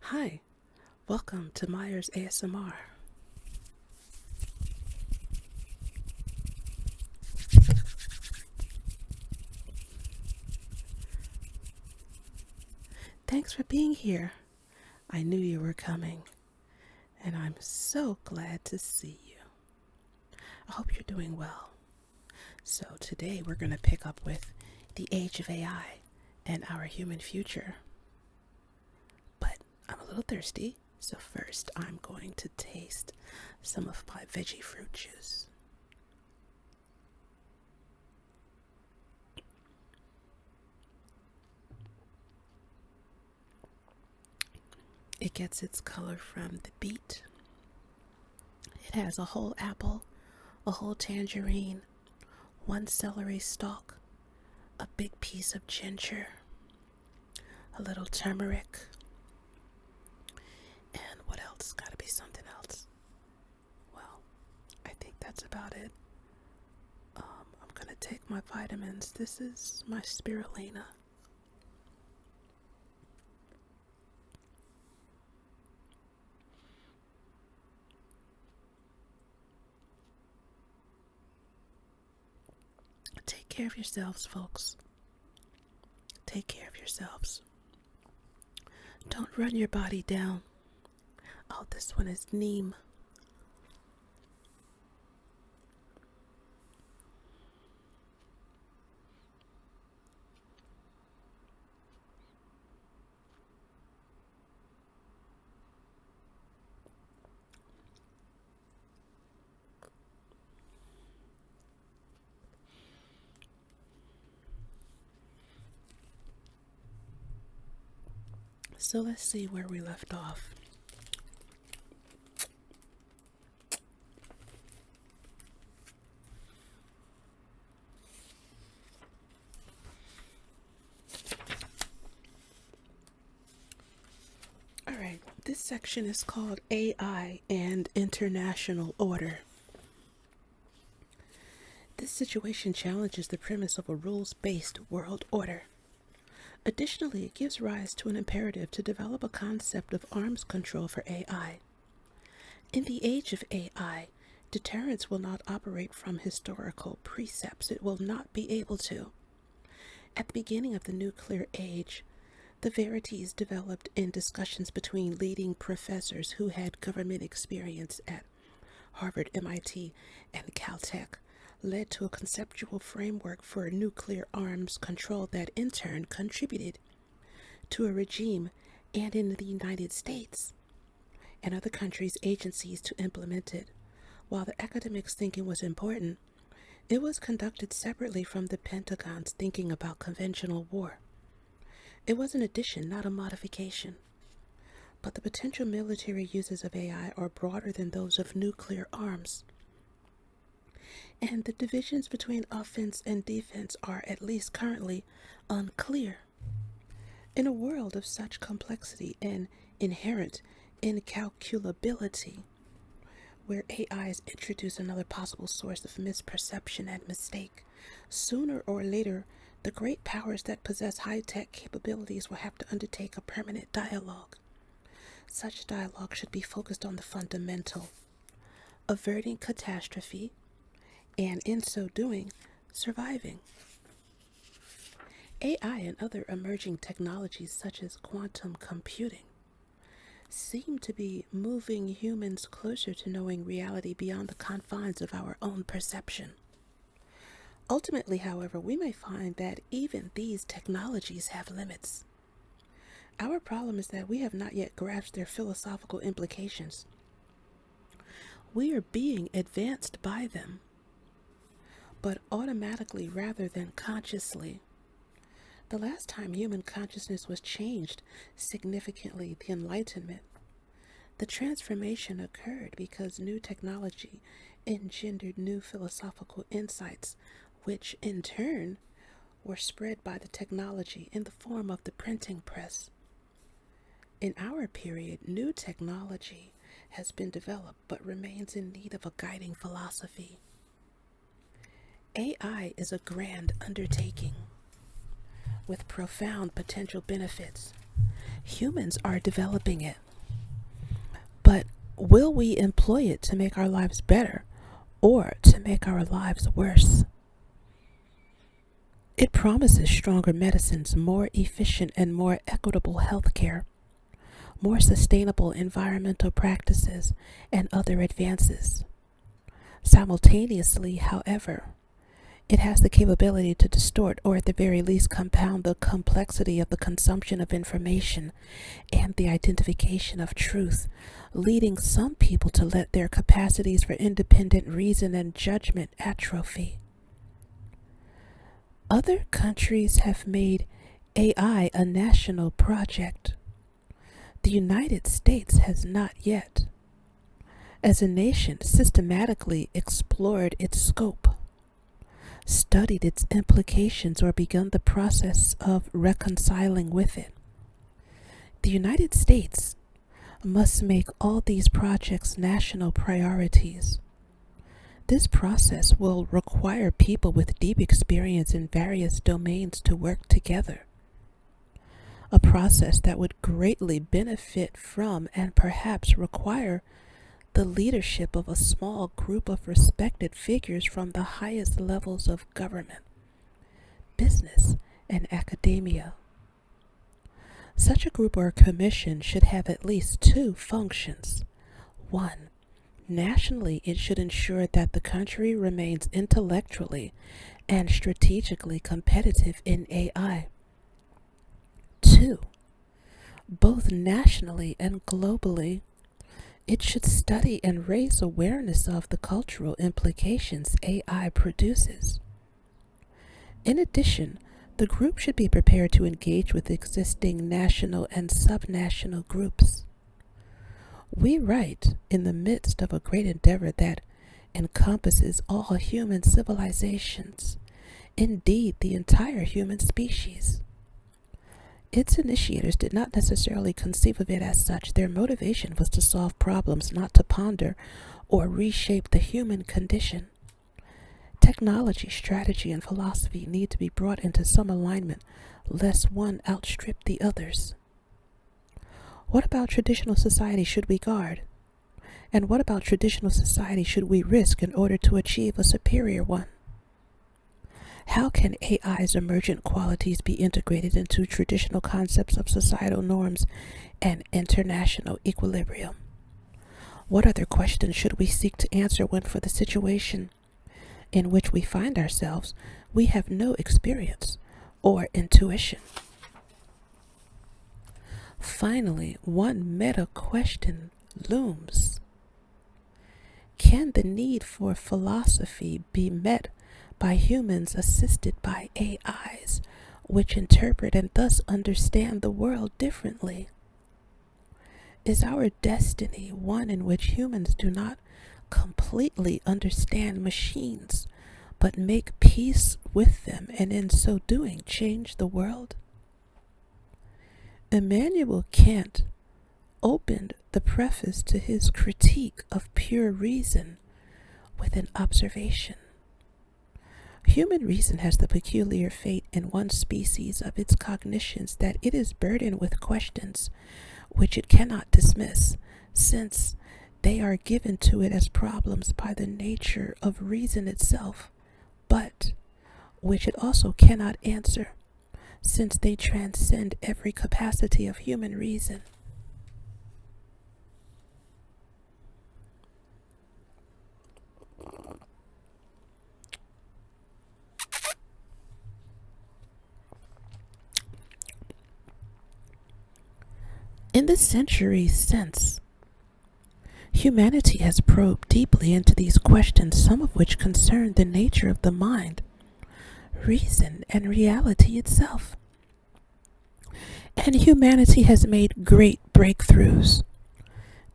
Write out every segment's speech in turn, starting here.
Hi, welcome to Myers ASMR. Thanks for being here. I knew you were coming, and I'm so glad to see you. I hope you're doing well. So, today we're going to pick up with the age of AI and our human future. But I'm a little thirsty, so first I'm going to taste some of my veggie fruit juice. It gets its color from the beet. It has a whole apple, a whole tangerine, one celery stalk, a big piece of ginger, a little turmeric, and what else? Gotta be something else. Well, I think that's about it. I'm gonna take my vitamins. This is my spirulina. Take care of yourselves, folks. Take care of yourselves. Don't run your body down. Oh, this one is neem. So let's see where we left off. Alright, this section is called AI and International Order. This situation challenges the premise of a rules-based world order. Additionally, it gives rise to an imperative to develop a concept of arms control for AI. In the age of AI, deterrence will not operate from historical precepts. It will not be able to. At the beginning of the nuclear age, the verities developed in discussions between leading professors who had government experience at Harvard, MIT, and Caltech led to a conceptual framework for nuclear arms control that in turn contributed to a regime and in the United States and other countries' agencies to implement it. While the academics' thinking was important, it was conducted separately from the Pentagon's thinking about conventional war. It was an addition, not a modification. But the potential military uses of AI are broader than those of nuclear arms. And the divisions between offense and defense are, at least currently, unclear. In a world of such complexity and inherent incalculability, where AIs introduce another possible source of misperception and mistake, sooner or later, the great powers that possess high-tech capabilities will have to undertake a permanent dialogue. Such dialogue should be focused on the fundamental, averting catastrophe, and in so doing, surviving. AI and other emerging technologies such as quantum computing seem to be moving humans closer to knowing reality beyond the confines of our own perception. Ultimately, however, we may find that even these technologies have limits. Our problem is that we have not yet grasped their philosophical implications. We are being advanced by them, but automatically rather than consciously. The last time human consciousness was changed significantly, the Enlightenment, the transformation occurred because new technology engendered new philosophical insights, which in turn were spread by the technology in the form of the printing press. In our period, new technology has been developed but remains in need of a guiding philosophy. AI is a grand undertaking with profound potential benefits. Humans are developing it. But will we employ it to make our lives better or to make our lives worse? It promises stronger medicines, more efficient and more equitable healthcare, more sustainable environmental practices, and other advances. Simultaneously, however, it has the capability to distort or at the very least compound the complexity of the consumption of information and the identification of truth, leading some people to let their capacities for independent reason and judgment atrophy. Other countries have made AI a national project. The United States has not yet. As a nation, systematically explored its scope, studied its implications, or begun the process of reconciling with it. The United States must make all these projects national priorities. This process will require people with deep experience in various domains to work together. A process that would greatly benefit from and perhaps require the leadership of a small group of respected figures from the highest levels of government, business, and academia. Such a group or commission should have at least two functions. One, nationally, it should ensure that the country remains intellectually and strategically competitive in AI. Two, both nationally and globally, it should study and raise awareness of the cultural implications AI produces. In addition, the group should be prepared to engage with existing national and subnational groups. We write in the midst of a great endeavor that encompasses all human civilizations, indeed the entire human species. Its initiators did not necessarily conceive of it as such. Their motivation was to solve problems, not to ponder or reshape the human condition. Technology, strategy, and philosophy need to be brought into some alignment, lest one outstrip the others. What about traditional society should we guard? And what about traditional society should we risk in order to achieve a superior one? How can AI's emergent qualities be integrated into traditional concepts of societal norms and international equilibrium? What other questions should we seek to answer when, for the situation in which we find ourselves, we have no experience or intuition? Finally, one meta question looms. Can the need for philosophy be met by humans assisted by AIs, which interpret and thus understand the world differently? Is our destiny one in which humans do not completely understand machines, but make peace with them, and in so doing change the world? Immanuel Kant opened the preface to his critique of pure reason with an observation. Human reason has the peculiar fate in one species of its cognitions that it is burdened with questions which it cannot dismiss, since they are given to it as problems by the nature of reason itself, but which it also cannot answer, since they transcend every capacity of human reason. In the centuries since, humanity has probed deeply into these questions, some of which concern the nature of the mind, reason, and reality itself. And humanity has made great breakthroughs.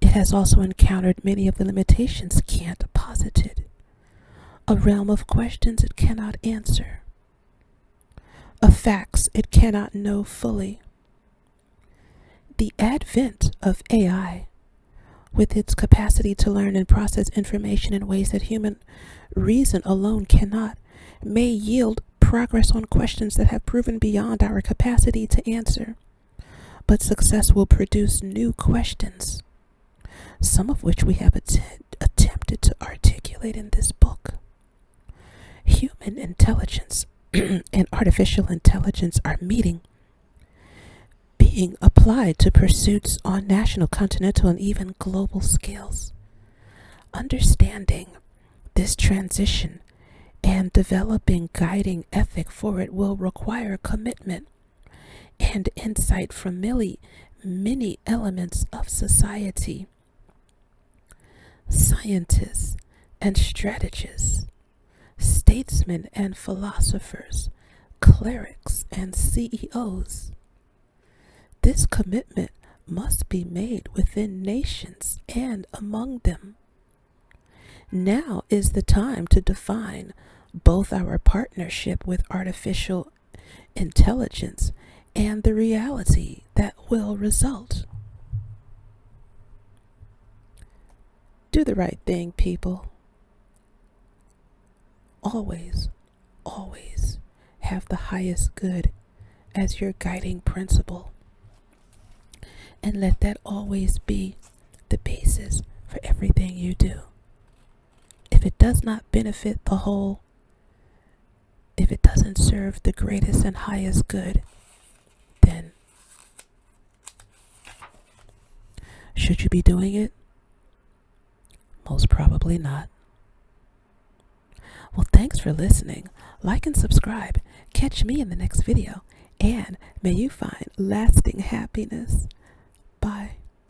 It has also encountered many of the limitations Kant posited, a realm of questions it cannot answer, of facts it cannot know fully. The advent of AI, with its capacity to learn and process information in ways that human reason alone cannot, may yield progress on questions that have proven beyond our capacity to answer. but success will produce new questions, some of which we have attempted to articulate in this book. Human intelligence and artificial intelligence are meeting, being applied to pursuits on national, continental, and even global scales. Understanding this transition and developing guiding ethic for it will require commitment and insight from many elements of society. Scientists and strategists, statesmen and philosophers, clerics and CEOs. This commitment must be made within nations and among them. Now is the time to define both our partnership with artificial intelligence and the reality that will result. Do the right thing, people. Always, always have the highest good as your guiding principle. And let that always be the basis for everything you do. If it does not benefit the whole, if it doesn't serve the greatest and highest good, then should you be doing it? Most probably not. Well, thanks for listening. Like and subscribe. Catch me in the next video. And may you find lasting happiness.